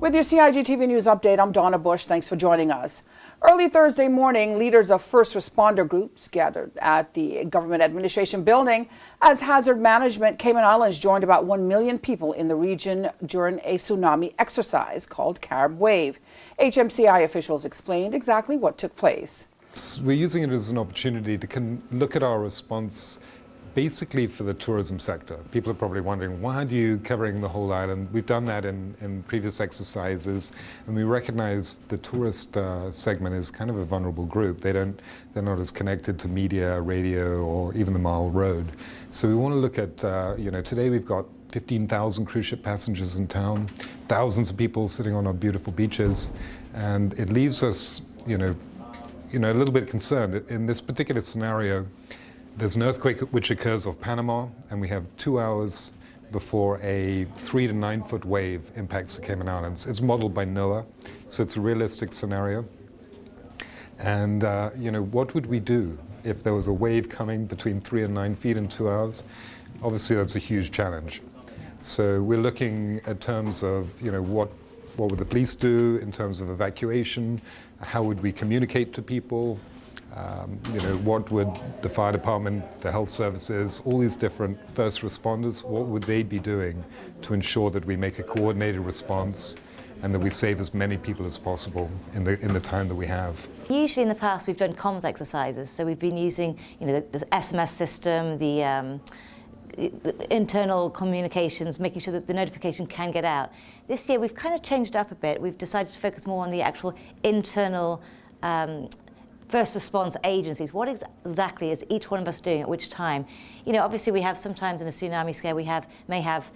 With your CIGTV News Update, I'm Donna Bush. Thanks for joining us. Early Thursday morning, leaders of first responder groups gathered at the Government Administration Building as Hazard Management Cayman Islands joined about 1 million people in the region during a tsunami exercise called Carib Wave. HMCI officials explained exactly what took place. We're using it as an opportunity to look at our response basically for the tourism sector. People are probably wondering, why are you covering the whole island? We've done that in previous exercises, and we recognize the tourist segment is kind of a vulnerable group. They're not as connected to media, radio, or even the Mile Road. So we want to look at, today we've got 15,000 cruise ship passengers in town, thousands of people sitting on our beautiful beaches, and it leaves us, a little bit concerned. In this particular scenario, there's an earthquake which occurs off Panama, and we have 2 hours before a 3 to 9 foot wave impacts the Cayman Islands. It's modeled by NOAA, so it's a realistic scenario. And what would we do if there was a wave coming between 3 and 9 feet in 2 hours? Obviously, that's a huge challenge. So we're looking at terms of, what would the police do in terms of evacuation? How would we communicate to people? What would the fire department, the health services, all these different first responders, what would they be doing to ensure that we make a coordinated response and that we save as many people as possible in the time that we have? Usually in the past we've done comms exercises, so we've been using the SMS system, the internal communications, making sure that the notification can get out. This year we've kind of changed it up a bit. We've decided to focus more on the actual internal first response agencies. What exactly is each one of us doing at which time? Obviously we have sometimes in a tsunami scare we may have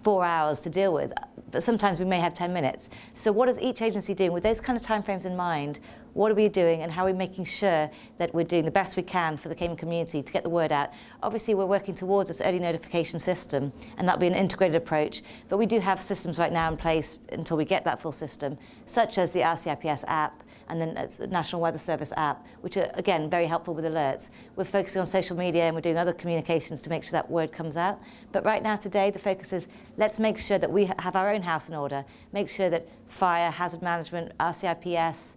4 hours to deal with, but sometimes we may have 10 minutes. So what is each agency doing with those kind of timeframes in mind? What are we doing, and how are we making sure that we're doing the best we can for the Cayman community to get the word out? Obviously, we're working towards this early notification system, and that'll be an integrated approach. But we do have systems right now in place until we get that full system, such as the RCIPS app and the National Weather Service app, which are, again, very helpful with alerts. We're focusing on social media, and we're doing other communications to make sure that word comes out. But right now, today, the focus is let's make sure that we have our own house in order, make sure that fire, hazard management, RCIPS,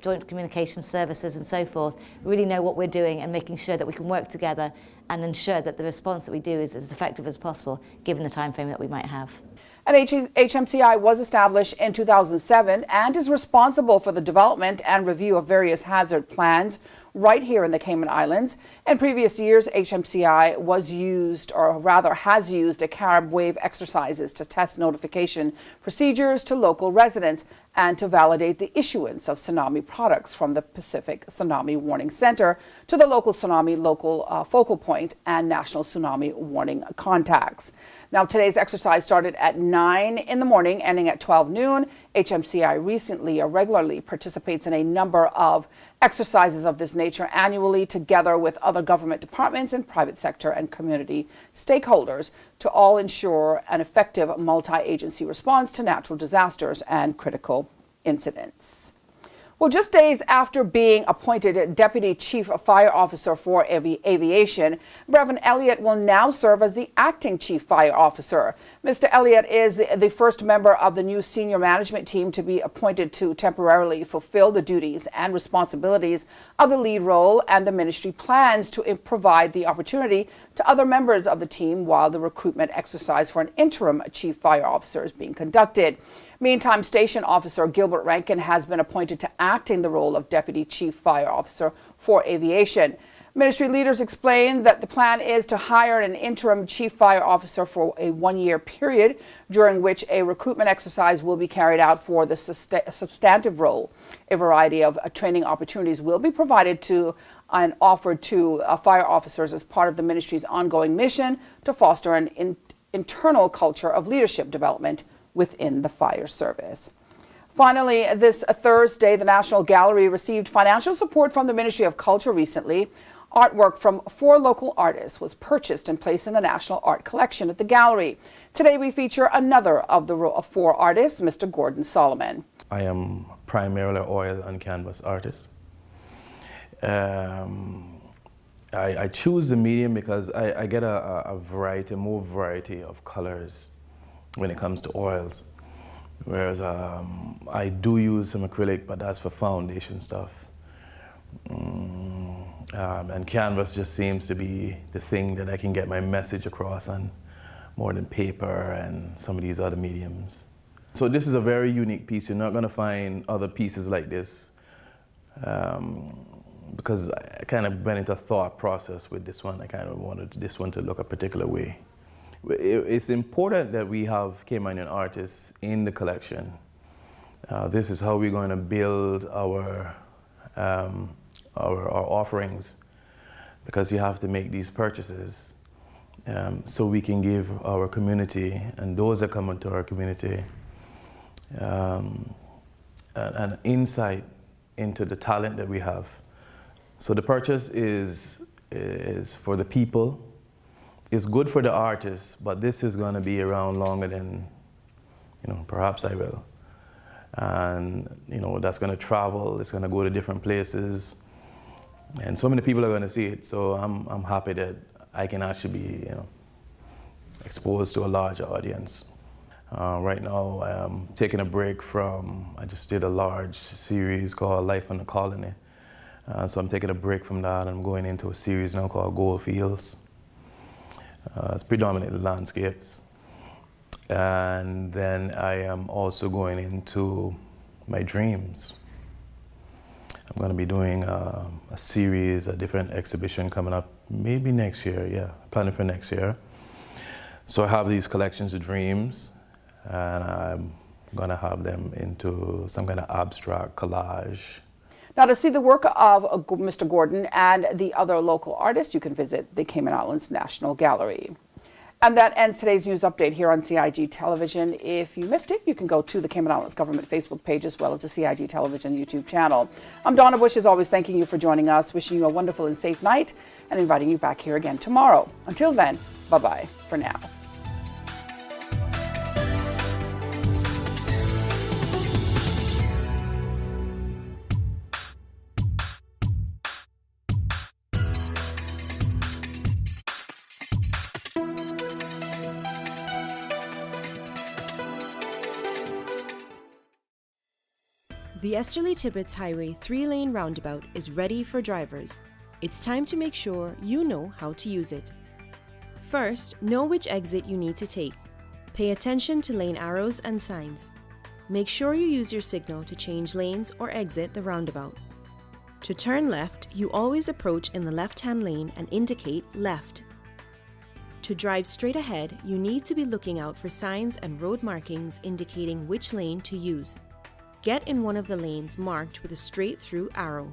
joint communication services and so forth really know what we're doing, and making sure that we can work together and ensure that the response that we do is as effective as possible given the time frame that we might have. And HMCI was established in 2007 and is responsible for the development and review of various hazard plans right here in the Cayman Islands. In previous years, HMCI has used a Carib Wave exercises to test notification procedures to local residents and to validate the issuance of tsunami products from the Pacific Tsunami Warning Center to the local tsunami focal point and national tsunami warning contacts. Now, today's exercise started at 9 in the morning, ending at 12 noon. HMCI regularly participates in a number of exercises of this nature annually, together with other government departments and private sector and community stakeholders, to all ensure an effective multi-agency response to natural disasters and critical incidents. Well, just days after being appointed Deputy Chief Fire Officer for Aviation, Reverend Elliott will now serve as the Acting Chief Fire Officer. Mr. Elliott is the first member of the new senior management team to be appointed to temporarily fulfill the duties and responsibilities of the lead role, and the ministry plans to provide the opportunity to other members of the team while the recruitment exercise for an interim Chief Fire Officer is being conducted. Meantime, Station Officer Gilbert Rankin has been appointed to act in the role of Deputy Chief Fire Officer for Aviation. Ministry leaders explained that the plan is to hire an interim Chief Fire Officer for a one-year period, during which a recruitment exercise will be carried out for the substantive role. A variety of training opportunities will be provided to and offered to fire officers as part of the ministry's ongoing mission to foster an internal culture of leadership development within the fire service. Finally, this Thursday, the National Gallery received financial support from the Ministry of Culture recently. Artwork from 4 local artists was purchased and placed in the National Art Collection at the Gallery. Today we feature another of the 4 artists, Mr. Gordon Solomon. I am primarily oil and canvas artist. I choose the medium because I get a more variety of colors when it comes to oils. Whereas I do use some acrylic, but that's for foundation stuff. And canvas just seems to be the thing that I can get my message across on more than paper and some of these other mediums. So this is a very unique piece. You're not going to find other pieces like this because I kind of went into a thought process with this one. I kind of wanted this one to look a particular way. It's important that we have Caymanian artists in the collection. This is how we're going to build our offerings, because you have to make these purchases so we can give our community and those that come into our community an insight into the talent that we have. So the purchase is for the people. It's good for the artists, but this is going to be around longer than, perhaps I will. And, that's going to travel, it's going to go to different places. And so many people are going to see it, so I'm happy that I can actually be, exposed to a larger audience. Right now, I'm taking a break from, I just did a large series called Life on the Colony. So I'm taking a break from that, and I'm going into a series now called Gold Fields. It's predominantly landscapes. And then I am also going into my dreams. I'm going to be doing a series, a different exhibition coming up maybe next year, yeah, planning for next year. So I have these collections of dreams, and I'm going to have them into some kind of abstract collage. Now, to see the work of Mr. Gordon and the other local artists, you can visit the Cayman Islands National Gallery. And that ends today's news update here on CIG Television. If you missed it, you can go to the Cayman Islands Government Facebook page as well as the CIG Television YouTube channel. I'm Donna Bush, as always, thanking you for joining us, wishing you a wonderful and safe night, and inviting you back here again tomorrow. Until then, bye-bye for now. The Esterly-Tibbetts Highway 3-lane roundabout is ready for drivers. It's time to make sure you know how to use it. First, know which exit you need to take. Pay attention to lane arrows and signs. Make sure you use your signal to change lanes or exit the roundabout. To turn left, you always approach in the left-hand lane and indicate left. To drive straight ahead, you need to be looking out for signs and road markings indicating which lane to use. Get in one of the lanes marked with a straight-through arrow.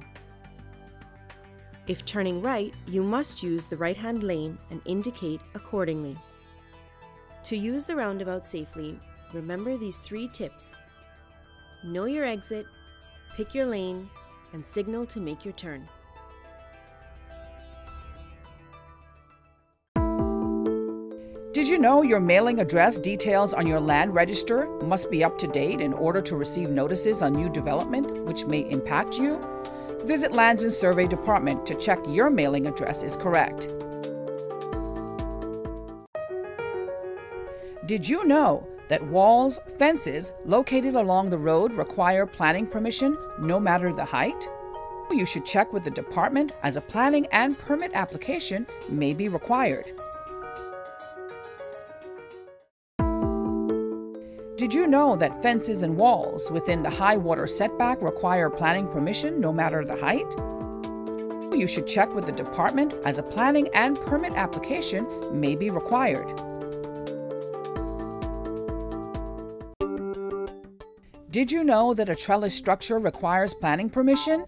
If turning right, you must use the right-hand lane and indicate accordingly. To use the roundabout safely, remember these 3 tips. Know your exit, pick your lane, and signal to make your turn. Did you know your mailing address details on your land register must be up to date in order to receive notices on new development which may impact you? Visit Lands and Survey Department to check your mailing address is correct. Did you know that walls, fences located along the road require planning permission no matter the height? You should check with the department as a planning and permit application may be required. Did you know that fences and walls within the high water setback require planning permission no matter the height? You should check with the department as a planning and permit application may be required. Did you know that a trellis structure requires planning permission?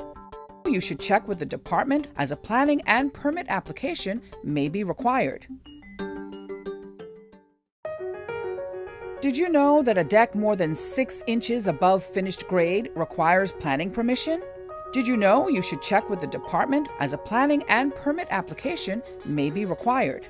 You should check with the department as a planning and permit application may be required. Did you know that a deck more than 6 inches above finished grade requires planning permission? Did you know you should check with the department as a planning and permit application may be required?